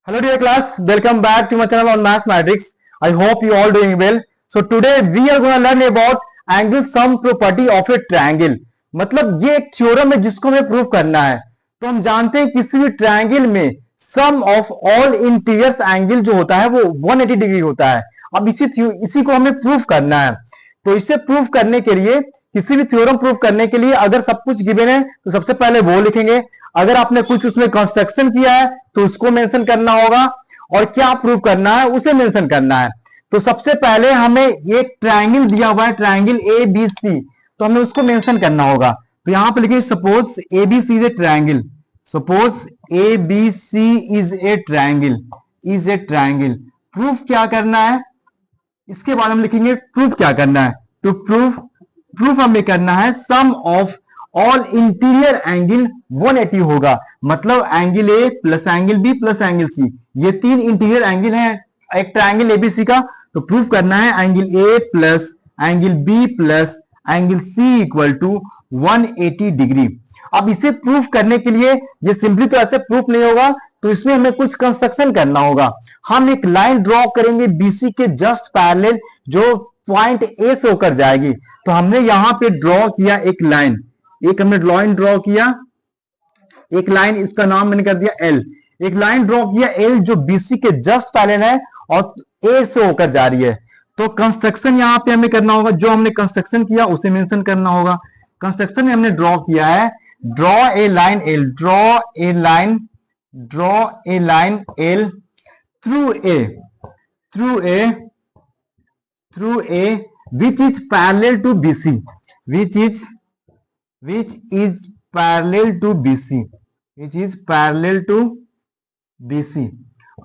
Hello dear class, welcome back to my channel on mathematics. I hope you all doing well. So today we are going to learn about angle sum property of a triangle. मतलब ये एक theorem है जिसको हमें prove करना है। तो हम जानते हैं किसी भी ट्रायंगल में सम ऑफ ऑल इंटीरियर्स एंगल जो होता है वो 180 डिग्री होता है। अब इसी को हमें प्रूव करना है। तो इसे प्रूव करने के लिए, किसी भी थ्योरम प्रूव करने के लिए अगर सब कुछ गिवन है तो सबसे पहले वो लिखेंगे। अगर आपने कुछ उसमें कंस्ट्रक्शन किया है तो उसको मेंशन करना होगा, और क्या प्रूव करना है उसे मेंशन करना है। तो सबसे पहले हमें एक ट्रायंगल दिया हुआ है, ट्रायंगल ए बी सी, तो हमें उसको मेंशन करना होगा। तो यहां पर लिखिए suppose A B C is a triangle, suppose A B C is a triangle, is a triangle. Proof क्या करना है, इसके बाद हम लिखेंगे प्रूफ क्या करना है। तो प्रूफ हमें करना है sum of all interior angle 180 होगा। मतलब angle A plus angle B plus angle C, ये तीन इंटीरियर एंगल है एक ट्रायंगल एबीसी का। तो प्रूफ करना है angle A plus angle B plus angle C equal to 180 degree. अब इसे प्रूफ करने के लिए, ये सिंपली तो ऐसे प्रूफ नहीं होगा, तो इसमें हमें कुछ कंस्ट्रक्शन करना होगा। हम एक लाइन ड्रॉ करेंगे बीसी के जस्ट पैरेलल, जो पॉइंट ए से होकर जाएगी। तो हमने यहां पे ड्रॉ किया एक लाइन, एक हमने लाइन ड्रॉ किया, एक लाइन, इसका नाम मैंने कर दिया एल। एक लाइन ड्रॉ किया एल जो बीसी के जस्ट पैरेलल है और ए से होकर जा रही है। तो कंस्ट्रक्शन यहां पे हमें करना होगा, जो हमने कंस्ट्रक्शन किया उसे मेंशन करना होगा। कंस्ट्रक्शन में हमने ड्रॉ किया है, draw a line L, draw a line L through a which is parallel to BC, which is parallel to BC।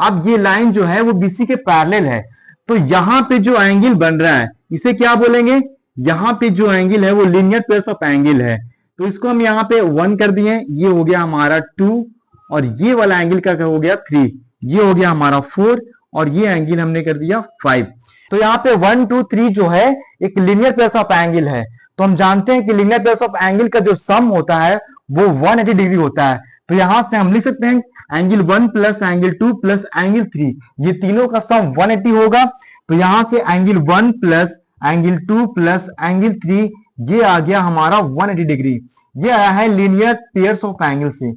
अब ये लाइन जो है वो BC के पैरेलल है। तो यहां पे जो एंगल बन रहा है इसे क्या बोलेंगे, यहां पे जो एंगल है वो लीनियर पेयर्स ऑफ एंगल है। तो इसको हम यहाँ पे 1 कर दिए, ये हो गया हमारा 2, और ये वाला एंगल का हो गया 3, ये हो गया हमारा 4, और ये एंगल हमने कर दिया 5। तो यहाँ पे 1 2 3 जो है एक लीनियर पेयर्स ऑफ एंगल है। तो हम जानते हैं कि लीनियर पेयर्स ऑफ एंगल का जो सम होता है वो 180 डिग्री होता है। तो यहां से हम लिख सकते हैं angle 1 plus angle 2 plus angle 3, ये तीनों का सम 180 होगा। तो यहां से angle 1 plus angle 2 plus angle 3, ये आ गया हमारा 180 डिग्री। ये आया है लीनियर पेयर्स ऑफ एंगल से,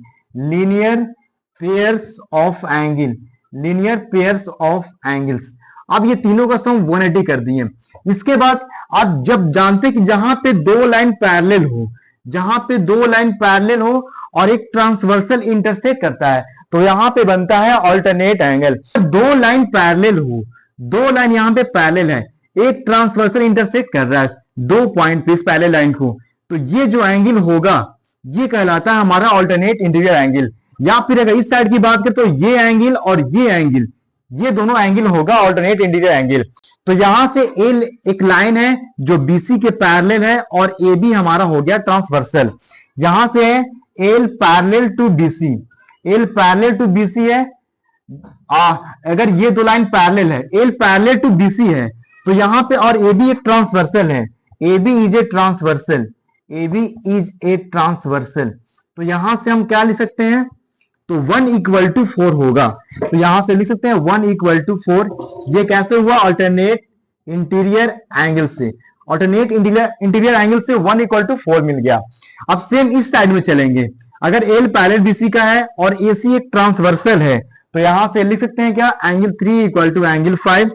लीनियर पेयर्स ऑफ एंगल्स। अब ये तीनों का सम 180 कर दिए। इसके बाद आप जब जानते हैं कि जहां पे दो लाइन पैरेलल हो और एक ट्रांसवर्सल इंटरसेक्ट करता है, तो यहां पे बनता है अल्टरनेट एंगल। दो लाइन पैरेलल हो, दो लाइन यहां पे पैरेलल है, एक ट्रांसवर्सल इंटरसेक्ट कर रहा है दो पॉइंट पे इस पैरेलल लाइन को, तो ये जो एंगल होगा ये कहलाता है हमारा अल्टरनेट इंटीरियर एंगल। या फिर अगर इस साइड की बात करें तो ये एंगल और ये एंगल, ये दोनों एंगल होगा अल्टरनेट इंटीरियर एंगल। तो यहां से एल एक लाइन है जो बीसी के पैरेलल है और ए बी हमारा हो गया ट्रांसवर्सल। यहां से एल पैरेलल टू बीसी है। अगर ये दो लाइन पैरेलल है, एल पैरेलल टू बीसी है, तो यहां पे और ए बी एक ट्रांसवर्सल है, A B is a transversal. तो यहां से हम क्या लिख सकते हैं, तो 1 इक्वल टू 4 होगा। तो यहां से लिख सकते हैं 1 इक्वल टू 4। ये कैसे हुआ, अल्टरनेट इंटीरियर एंगल से, अल्टरनेट इंटीरियर एंगल से 1 इक्वल टू 4 मिल गया। अब सेम इस साइड में चलेंगे, अगर एल पैरेलल बीसी का है और एसी एक ट्रांसवर्सल है, तो यहां से लिख सकते हैं क्या, एंगल 3 इक्वल टू एंगल 5।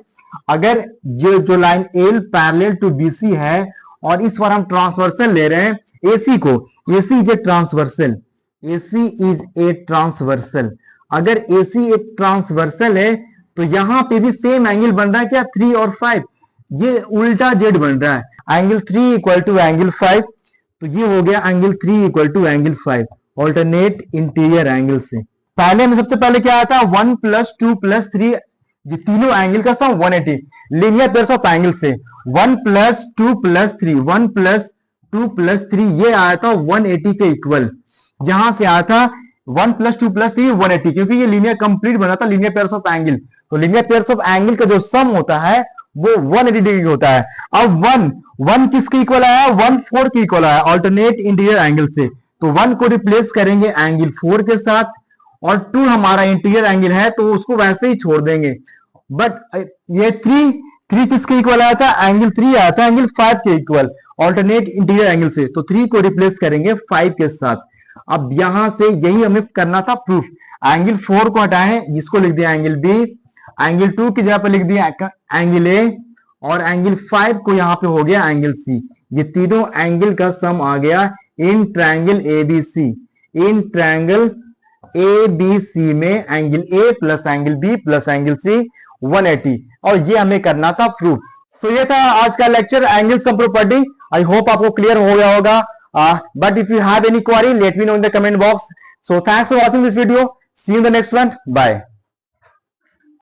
अगर ये जो line L parallel to BC है और इस बार हम ट्रांसवर्सल ले रहे हैं एसी को, एसी इज ए ट्रांसवर्सल। अगर AC एक ट्रांसवर्सल है तो यहां पे भी सेम एंगल बन रहा है क्या, 3 और 5, ये उल्टा जेड बन रहा है, एंगल 3 इक्वल टू एंगल 5। तो ये हो गया angle 3 equal to angle 5 alternate interior angle से। पहले में सबसे पहले क्या आता है, 1 प्लस 2 प्लस 3, ये तीनों एंगल का सम 180, लीनियर पेयर्स ऑफ एंगल से 1 प्लस 2 प्लस 3, 1 प्लस 2 प्लस 3, ये आया था 180 के इक्वल। यहां से आया था 1 प्लस 2 प्लस 3 180, क्योंकि ये लीनियर कंप्लीट बना था, लीनियर पेयर्स ऑफ एंगल। तो लीनियर पेयर्स ऑफ एंगल का जो सम होता है वो 180 डिग्री होता है। अब 1 किसके इक्वल आया, 1 4 के इक्वल आया अल्टरनेट इंटीरियर एंगल से। तो 1 को रिप्लेस करेंगे एंगल 4 के साथ, और 2 हमारा इंटीरियर एंगल है तो उसको वैसे ही छोड़ देंगे। बट ये 3 किसके इक्वल आया था? एंगल 3 आया था एंगल 5 के इक्वल ऑल्टरनेट इंटीरियर एंगल से, तो 3 को रिप्लेस करेंगे 5 के साथ। अब यहां से यही हमें करना था प्रूफ। एंगल 4 को हटाए, जिसको लिख दिया एंगल बी, एंगल 2 की जगह पर लिख दिया एंगल ए, और एंगल 5 को यहां पे हो गया एंगल सी। ये तीनों एंगल का सम आ गया इन ट्रायंगल एबीसी। इन ट्रायंगल एबीसी में angle A plus angle B plus angle C 180, और ये हमें करना था प्रूफ। सो ये था आज का lecture angle sum property. I hope आपको क्लियर हो गया होगा। But if you have any query, let me know in the comment box. So thanks for watching this video. See you in the next one. Bye.